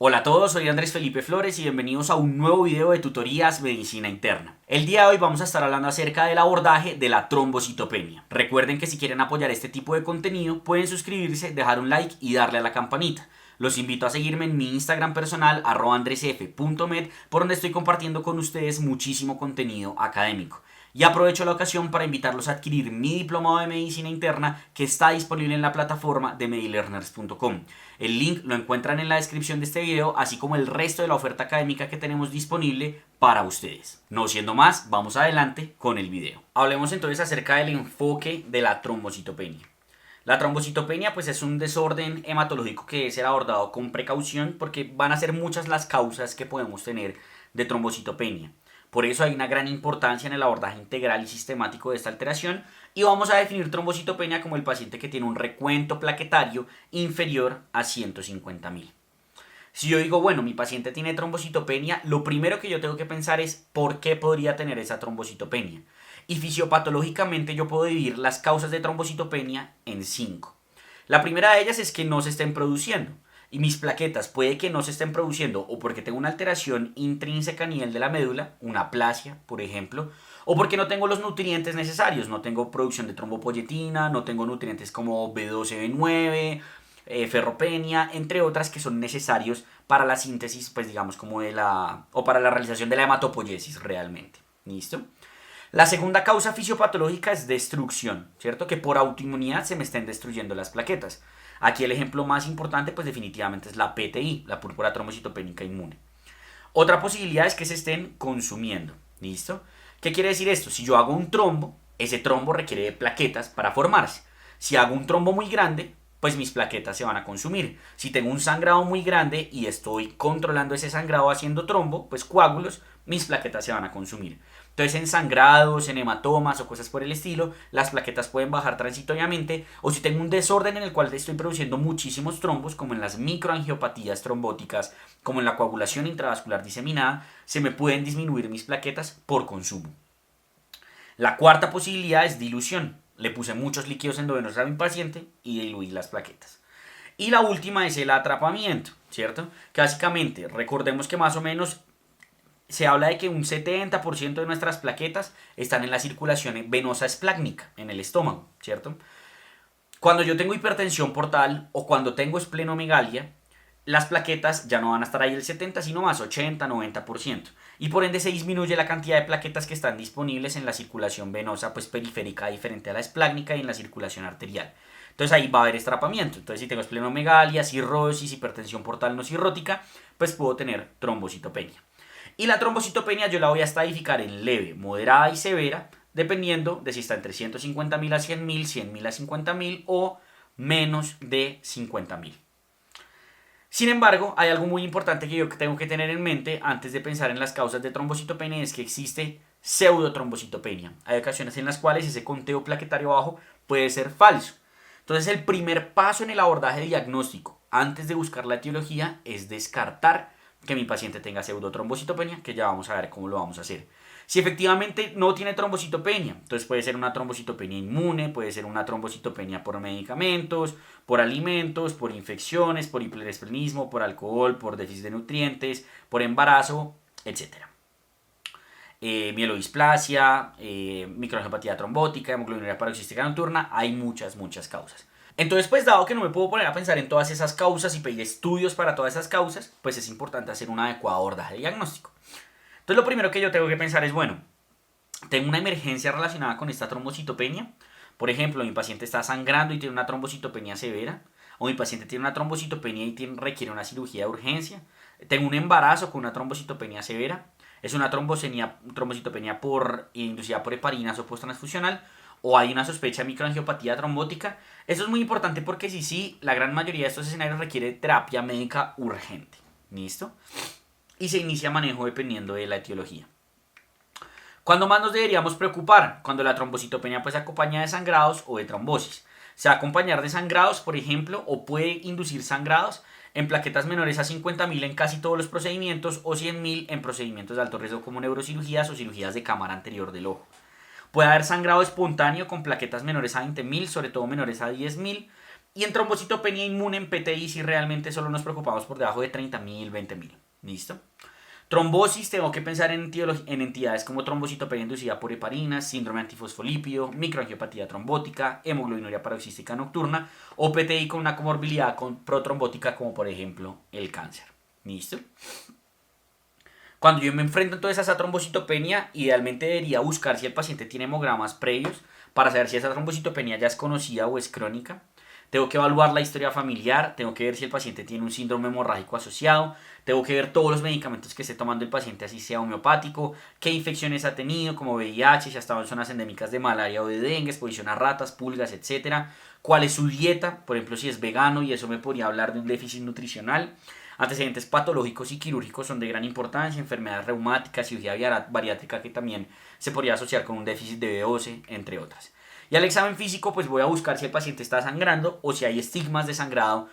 Hola a todos, soy Andrés Felipe Flores y bienvenidos a un nuevo video de tutorías medicina interna. El día de hoy vamos a estar hablando acerca del abordaje de la trombocitopenia. Recuerden que si quieren apoyar este tipo de contenido pueden suscribirse, dejar un like y darle a la campanita. Los invito a seguirme en mi Instagram personal @andresf.med, por donde estoy compartiendo con ustedes muchísimo contenido académico. Y aprovecho la ocasión para invitarlos a adquirir mi diplomado de medicina interna que está disponible en la plataforma de medilearners.com. El link lo encuentran en la descripción de este video, así como el resto de la oferta académica que tenemos disponible para ustedes. No siendo más, vamos adelante con el video. Hablemos entonces acerca del enfoque de la trombocitopenia. La trombocitopenia pues es un desorden hematológico que debe ser abordado con precaución porque van a ser muchas las causas que podemos tener de trombocitopenia. Por eso hay una gran importancia en el abordaje integral y sistemático de esta alteración y vamos a definir trombocitopenia como el paciente que tiene un recuento plaquetario inferior a 150.000. Si yo digo, bueno, mi paciente tiene trombocitopenia, lo primero que yo tengo que pensar es por qué podría tener esa trombocitopenia. Y fisiopatológicamente yo puedo dividir las causas de trombocitopenia en 5. La primera de ellas es que no se estén produciendo. Y mis plaquetas puede que no se estén produciendo o porque tengo una alteración intrínseca a nivel de la médula, una aplasia, por ejemplo, o porque no tengo los nutrientes necesarios, no tengo producción de trombopoyetina, no tengo nutrientes como B12, B9, ferropenia, entre otras que son necesarios para la síntesis, pues digamos como de la, o para la realización de la hematopoiesis realmente. ¿Listo? La segunda causa fisiopatológica es destrucción, ¿cierto? Que por autoinmunidad se me estén destruyendo las plaquetas. Aquí el ejemplo más importante pues definitivamente es la PTI, la púrpura trombocitopénica inmune. Otra posibilidad es que se estén consumiendo, ¿listo? ¿Qué quiere decir esto? Si yo hago un trombo, ese trombo requiere de plaquetas para formarse. Si hago un trombo muy grande, pues mis plaquetas se van a consumir. Si tengo un sangrado muy grande y estoy controlando ese sangrado haciendo trombo, pues coágulos, mis plaquetas se van a consumir. Entonces en sangrados, en hematomas o cosas por el estilo, las plaquetas pueden bajar transitoriamente, o si tengo un desorden en el cual estoy produciendo muchísimos trombos, como en las microangiopatías trombóticas, como en la coagulación intravascular diseminada, se me pueden disminuir mis plaquetas por consumo. La cuarta posibilidad es dilución. Le puse muchos líquidos endovenosos a mi paciente y diluí las plaquetas. Y la última es el atrapamiento, ¿cierto? Que básicamente, recordemos que más o menos se habla de que un 70% de nuestras plaquetas están en la circulación venosa esplácnica, en el estómago, ¿cierto? Cuando yo tengo hipertensión portal o cuando tengo esplenomegalia, las plaquetas ya no van a estar ahí el 70, sino más 80-90%. Y por ende se disminuye la cantidad de plaquetas que están disponibles en la circulación venosa pues periférica diferente a la esplácnica y en la circulación arterial. Entonces ahí va a haber estrapamiento. Entonces si tengo esplenomegalia, cirrosis, hipertensión portal no cirrótica, pues puedo tener trombocitopenia. Y la trombocitopenia yo la voy a estadificar en leve, moderada y severa, dependiendo de si está entre 150.000 a 100.000, 100.000 a 50.000 o menos de 50.000. Sin embargo, hay algo muy importante que yo tengo que tener en mente antes de pensar en las causas de trombocitopenia, es que existe pseudotrombocitopenia. Hay ocasiones en las cuales ese conteo plaquetario bajo puede ser falso. Entonces el primer paso en el abordaje diagnóstico, antes de buscar la etiología, es descartar que mi paciente tenga pseudotrombocitopenia, que ya vamos a ver cómo lo vamos a hacer. Si efectivamente no tiene trombocitopenia, entonces puede ser una trombocitopenia inmune, puede ser una trombocitopenia por medicamentos, por alimentos, por infecciones, por hiperesplenismo, por alcohol, por déficit de nutrientes, por embarazo, etcétera. Mielodisplasia, microangiopatía trombótica, hemoglobinuria paroxística nocturna, hay muchas causas. Entonces, pues dado que no me puedo poner a pensar en todas esas causas y pedir estudios para todas esas causas, pues es importante hacer un adecuado abordaje diagnóstico. Entonces, lo primero que yo tengo que pensar es, bueno, tengo una emergencia relacionada con esta trombocitopenia. Por ejemplo, mi paciente está sangrando y tiene una trombocitopenia severa, o mi paciente tiene una trombocitopenia y requiere una cirugía de urgencia. Tengo un embarazo con una trombocitopenia severa. Es una trombocitopenia inducida por heparinas o posttransfusional, o hay una sospecha de microangiopatía trombótica. Eso es muy importante porque sí, la gran mayoría de estos escenarios requiere terapia médica urgente. ¿Listo? Y se inicia manejo dependiendo de la etiología. ¿Cuándo más nos deberíamos preocupar? Cuando la trombocitopenia pues acompaña de sangrados o de trombosis. Se va a acompañar de sangrados, por ejemplo, o puede inducir sangrados en plaquetas menores a 50.000 en casi todos los procedimientos o 100.000 en procedimientos de alto riesgo como neurocirugías o cirugías de cámara anterior del ojo. Puede haber sangrado espontáneo con plaquetas menores a 20.000, sobre todo menores a 10.000. Y en trombocitopenia inmune en PTI si realmente solo nos preocupamos por debajo de 30.000, 20.000. ¿Listo? Trombosis, tengo que pensar en entidades como trombocitopenia inducida por heparinas, síndrome antifosfolípido, microangiopatía trombótica, hemoglobinuria paroxística nocturna o PTI con una comorbilidad protrombótica como por ejemplo el cáncer. ¿Listo? Cuando yo me enfrento entonces a esa trombocitopenia, idealmente debería buscar si el paciente tiene hemogramas previos para saber si esa trombocitopenia ya es conocida o es crónica. Tengo que evaluar la historia familiar, tengo que ver si el paciente tiene un síndrome hemorrágico asociado, tengo que ver todos los medicamentos que esté tomando el paciente, así sea homeopático, qué infecciones ha tenido, como VIH, si ha estado en zonas endémicas de malaria o de dengue, exposición a ratas, pulgas, etcétera. Cuál es su dieta, por ejemplo, si es vegano, y eso me podría hablar de un déficit nutricional. Antecedentes patológicos y quirúrgicos son de gran importancia, enfermedades reumáticas, cirugía bariátrica que también se podría asociar con un déficit de B12, entre otras. Y al examen físico pues voy a buscar si el paciente está sangrando o si hay estigmas de sangrado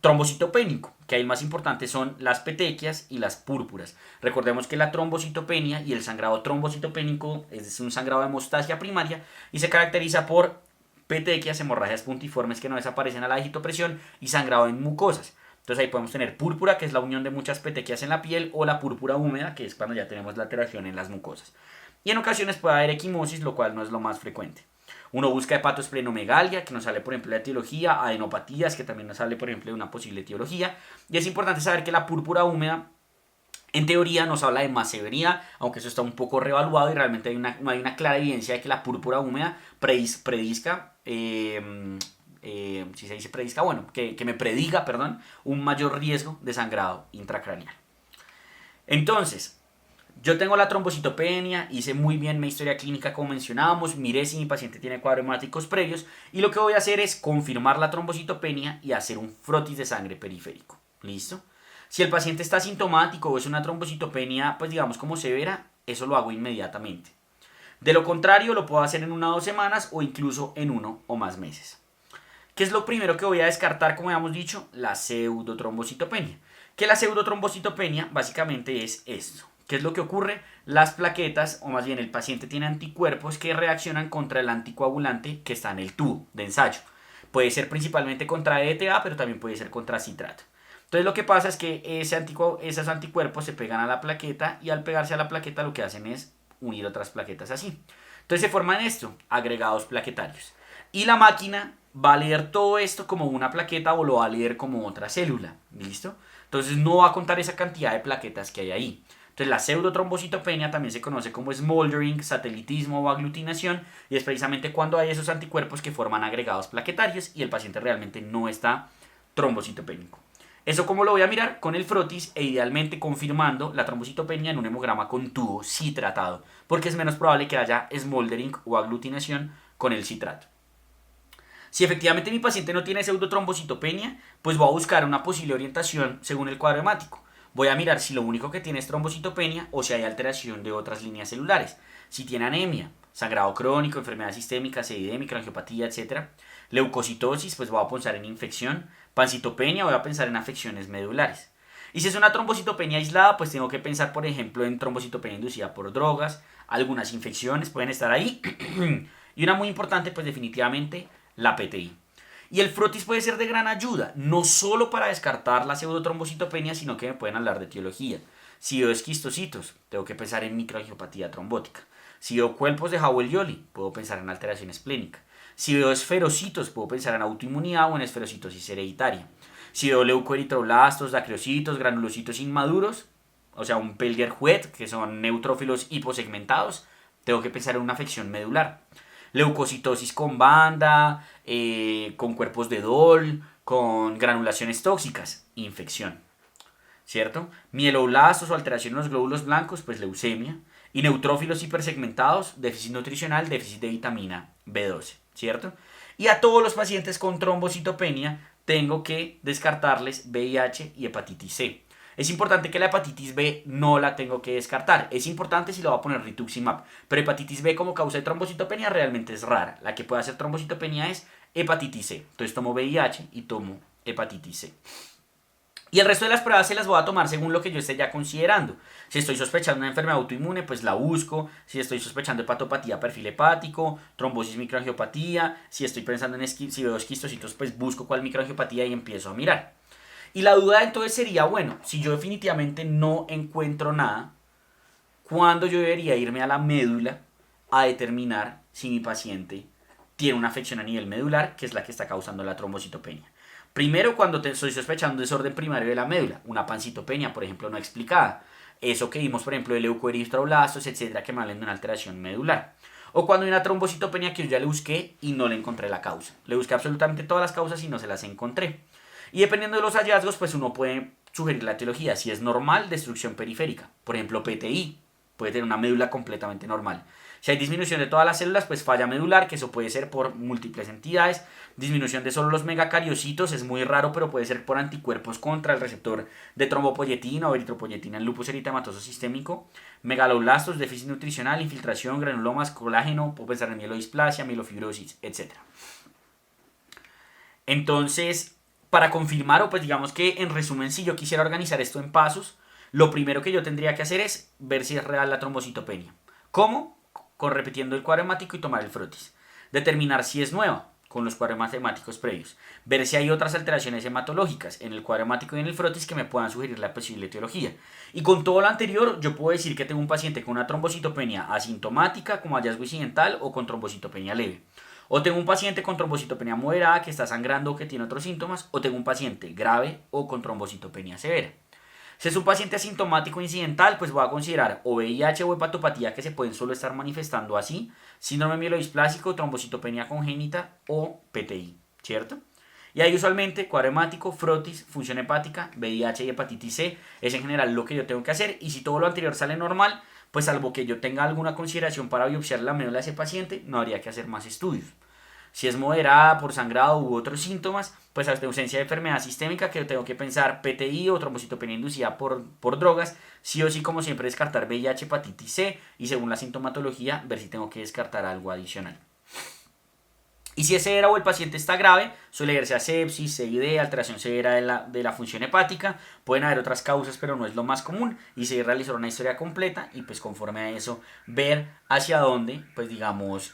trombocitopénico, que ahí más importantes son las petequias y las púrpuras. Recordemos que la trombocitopenia y el sangrado trombocitopénico es un sangrado de hemostasia primaria y se caracteriza por petequias, hemorragias puntiformes que no desaparecen a la digitopresión y sangrado en mucosas. Entonces ahí podemos tener púrpura, que es la unión de muchas petequias en la piel, o la púrpura húmeda, que es cuando ya tenemos la alteración en las mucosas. Y en ocasiones puede haber equimosis, lo cual no es lo más frecuente. Uno busca hepatosplenomegalia, que nos sale por ejemplo de etiología, adenopatías, que también nos sale por ejemplo de una posible etiología. Y es importante saber que la púrpura húmeda en teoría nos habla de más severidad, aunque eso está un poco revaluado y realmente no hay una clara evidencia de que la púrpura húmeda predizca, si se dice predizca, bueno, que me prediga, perdón, un mayor riesgo de sangrado intracraneal. Entonces, yo tengo la trombocitopenia, hice muy bien mi historia clínica como mencionábamos, miré si mi paciente tiene cuadros hemáticos previos y lo que voy a hacer es confirmar la trombocitopenia y hacer un frotis de sangre periférico. ¿Listo? Si el paciente está asintomático o es una trombocitopenia, pues digamos como severa, eso lo hago inmediatamente. De lo contrario, lo puedo hacer en 1 o 2 semanas o incluso en 1 o más meses. ¿Qué es lo primero que voy a descartar, como habíamos dicho? La pseudotrombocitopenia. Que la pseudotrombocitopenia básicamente es esto. ¿Qué es lo que ocurre? Las plaquetas, o más bien el paciente tiene anticuerpos que reaccionan contra el anticoagulante que está en el tubo de ensayo. Puede ser principalmente contra ETA, pero también puede ser contra citrato. Entonces lo que pasa es que esos anticuerpos se pegan a la plaqueta y al pegarse a la plaqueta lo que hacen es unir otras plaquetas así. Entonces se forman agregados plaquetarios. Y la máquina va a leer todo esto como una plaqueta o lo va a leer como otra célula. ¿Listo? Entonces no va a contar esa cantidad de plaquetas que hay ahí. Entonces la pseudotrombocitopenia también se conoce como smoldering, satelitismo o aglutinación y es precisamente cuando hay esos anticuerpos que forman agregados plaquetarios y el paciente realmente no está trombocitopénico. ¿Eso cómo lo voy a mirar? Con el frotis e idealmente confirmando la trombocitopenia en un hemograma con tubo citratado, porque es menos probable que haya smoldering o aglutinación con el citrato. Si efectivamente mi paciente no tiene pseudotrombocitopenia, pues voy a buscar una posible orientación según el cuadro hemático. Voy a mirar si lo único que tiene es trombocitopenia o si hay alteración de otras líneas celulares. Si tiene anemia, sangrado crónico, enfermedad sistémica, CID, microangiopatía, etc. Leucocitosis, pues voy a pensar en infección. Pancitopenia, voy a pensar en afecciones medulares. Y si es una trombocitopenia aislada, pues tengo que pensar, por ejemplo, en trombocitopenia inducida por drogas. Algunas infecciones pueden estar ahí. Y una muy importante, pues definitivamente, la PTI. Y el frotis puede ser de gran ayuda, no solo para descartar la pseudotrombocitopenia, sino que me pueden hablar de etiología. Si veo esquistocitos, tengo que pensar en microangiopatía trombótica. Si veo cuerpos de Howell-Jolly, puedo pensar en alteración esplénica. Si veo esferocitos, puedo pensar en autoinmunidad o en esferocitosis hereditaria. Si veo leucoeritroblastos, dacreocitos, granulocitos inmaduros, o sea, un Pelger-Huet, que son neutrófilos hiposegmentados, tengo que pensar en una afección medular. Leucocitosis con banda, con cuerpos de Doll, con granulaciones tóxicas, infección, ¿cierto? Mieloblastos o alteración en los glóbulos blancos, pues leucemia. Y neutrófilos hipersegmentados, déficit nutricional, déficit de vitamina B12, ¿cierto? Y a todos los pacientes con trombocitopenia tengo que descartarles VIH y hepatitis C. Es importante que la hepatitis B no la tengo que descartar. Es importante si le voy a poner rituximab. Pero hepatitis B como causa de trombocitopenia realmente es rara. La que puede hacer trombocitopenia es hepatitis C. Entonces tomo VIH y tomo hepatitis C. Y el resto de las pruebas se las voy a tomar según lo que yo esté ya considerando. Si estoy sospechando una enfermedad autoinmune, pues la busco. Si estoy sospechando hepatopatía, perfil hepático, trombosis, microangiopatía. Si estoy pensando en si veo esquistocitos, pues busco cuál microangiopatía y empiezo a mirar. Y la duda entonces sería, bueno, si yo definitivamente no encuentro nada, ¿cuándo yo debería irme a la médula a determinar si mi paciente tiene una afección a nivel medular, que es la que está causando la trombocitopenia? Primero, cuando estoy sospechando un desorden primario de la médula, una pancitopenia, por ejemplo, no explicada. Eso que vimos, por ejemplo, de leucoeritroblastos, etcétera, que me hablan de una alteración medular. O cuando hay una trombocitopenia que yo ya le busqué y no le encontré la causa. Le busqué absolutamente todas las causas y no se las encontré. Y dependiendo de los hallazgos, pues uno puede sugerir la etiología. Si es normal, destrucción periférica. Por ejemplo, PTI. Puede tener una médula completamente normal. Si hay disminución de todas las células, pues falla medular, que eso puede ser por múltiples entidades. Disminución de solo los megacariocitos, es muy raro, pero puede ser por anticuerpos contra el receptor de trombopoyetina o eritropoyetina en lupus eritematoso sistémico. Megaloblastos, déficit nutricional, infiltración, granulomas, colágeno, puedo pensar en mielodisplasia, mielofibrosis, etc. Entonces, para confirmar, o pues digamos que en resumen, si yo quisiera organizar esto en pasos, lo primero que yo tendría que hacer es ver si es real la trombocitopenia. ¿Cómo? Con repitiendo el cuadro hemático y tomar el frotis. Determinar si es nueva con los cuadros hemáticos previos. Ver si hay otras alteraciones hematológicas en el cuadro hemático y en el frotis que me puedan sugerir la posible etiología. Y con todo lo anterior, yo puedo decir que tengo un paciente con una trombocitopenia asintomática como hallazgo incidental o con trombocitopenia leve. O tengo un paciente con trombocitopenia moderada que está sangrando o que tiene otros síntomas. O tengo un paciente grave o con trombocitopenia severa. Si es un paciente asintomático incidental, pues voy a considerar o VIH o hepatopatía que se pueden solo estar manifestando así, síndrome mielodisplásico, trombocitopenia congénita o PTI, ¿cierto? Y ahí usualmente cuadro hemático, frotis, función hepática, VIH y hepatitis C es en general lo que yo tengo que hacer. Y si todo lo anterior sale normal, pues salvo que yo tenga alguna consideración para biopsiar la médula de ese paciente, no habría que hacer más estudios. Si es moderada por sangrado u otros síntomas, pues hasta ausencia de enfermedad sistémica, que tengo que pensar PTI o trombocitopenia inducida por drogas, sí o sí, como siempre, descartar VIH, hepatitis C y según la sintomatología, ver si tengo que descartar algo adicional. Y si es severa o el paciente está grave, suele verse a sepsis, CID, alteración severa de la función hepática. Pueden haber otras causas, pero no es lo más común. Y se realizar una historia completa y pues conforme a eso ver hacia dónde, pues digamos,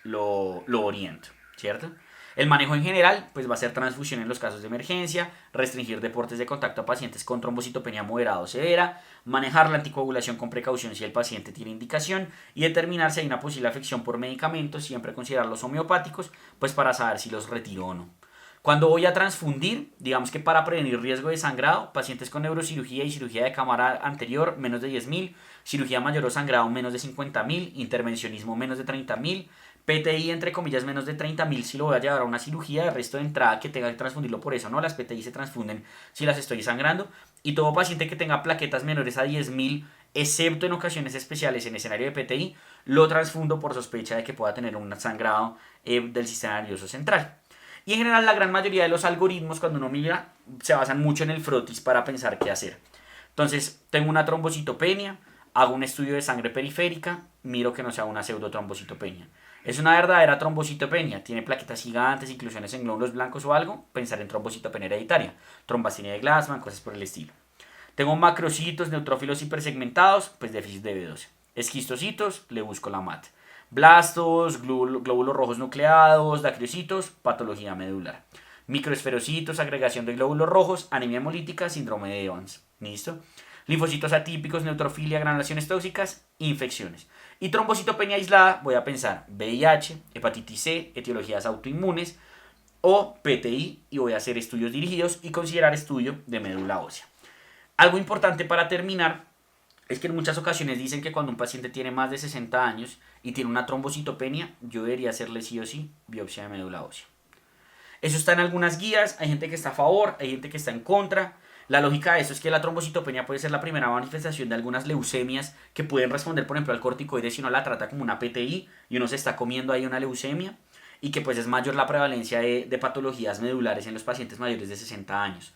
lo oriento, ¿cierto? El manejo en general pues va a ser transfusión en los casos de emergencia, restringir deportes de contacto a pacientes con trombocitopenia moderada o severa, manejar la anticoagulación con precaución si el paciente tiene indicación y determinar si hay una posible afección por medicamentos, siempre considerar los homeopáticos, pues para saber si los retiro o no. Cuando voy a transfundir, digamos que para prevenir riesgo de sangrado, pacientes con neurocirugía y cirugía de cámara anterior, menos de 10.000, cirugía mayor o sangrado, menos de 50.000, intervencionismo, menos de 30.000, PTI, entre comillas, menos de 30.000 si lo voy a llevar a una cirugía, de resto de entrada que tenga que transfundirlo por eso, ¿no? Las PTI se transfunden si las estoy sangrando. Y todo paciente que tenga plaquetas menores a 10.000, excepto en ocasiones especiales en escenario de PTI, lo transfundo por sospecha de que pueda tener un sangrado del sistema nervioso central. Y en general la gran mayoría de los algoritmos cuando uno mira se basan mucho en el frotis para pensar qué hacer. Entonces tengo una trombocitopenia, hago un estudio de sangre periférica, miro que no sea una pseudotrombocitopenia. Es una verdadera trombocitopenia, tiene plaquetas gigantes, inclusiones en glóbulos blancos o algo, pensar en trombocitopenia hereditaria, trombastenia de Glassman, cosas por el estilo. Tengo macrocitos, neutrófilos hipersegmentados, pues déficit de B12. Esquistocitos, le busco la MAT. Blastos, glóbulos rojos nucleados, dacriocitos, patología medular. Microesferocitos, agregación de glóbulos rojos, anemia hemolítica, síndrome de Evans. ¿Listo? Linfocitos atípicos, neutrofilia, granulaciones tóxicas, infecciones. Y trombocitopenia aislada, voy a pensar VIH, hepatitis C, etiologías autoinmunes o PTI y voy a hacer estudios dirigidos y considerar estudio de médula ósea. Algo importante para terminar es que en muchas ocasiones dicen que cuando un paciente tiene más de 60 años y tiene una trombocitopenia, yo debería hacerle sí o sí biopsia de médula ósea. Eso está en algunas guías, hay gente que está a favor, hay gente que está en contra. La lógica de eso es que la trombocitopenia puede ser la primera manifestación de algunas leucemias que pueden responder, por ejemplo, al corticoide si uno la trata como una PTI y uno se está comiendo ahí una leucemia y que pues es mayor la prevalencia de patologías medulares en los pacientes mayores de 60 años.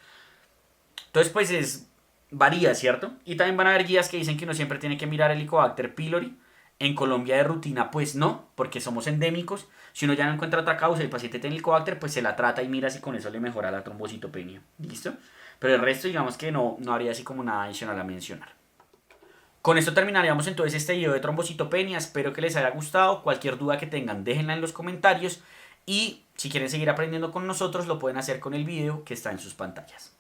Entonces pues varía, ¿cierto? Y también van a haber guías que dicen que uno siempre tiene que mirar el Helicobacter pylori. En Colombia de rutina pues no, porque somos endémicos. Si uno ya no encuentra otra causa y el paciente tiene Helicobacter, pues se la trata y mira si con eso le mejora la trombocitopenia. ¿Listo? Pero el resto digamos que no habría así como nada adicional a mencionar. Con esto terminaríamos entonces este video de trombocitopenia. Espero que les haya gustado. Cualquier duda que tengan déjenla en los comentarios. Y si quieren seguir aprendiendo con nosotros lo pueden hacer con el video que está en sus pantallas.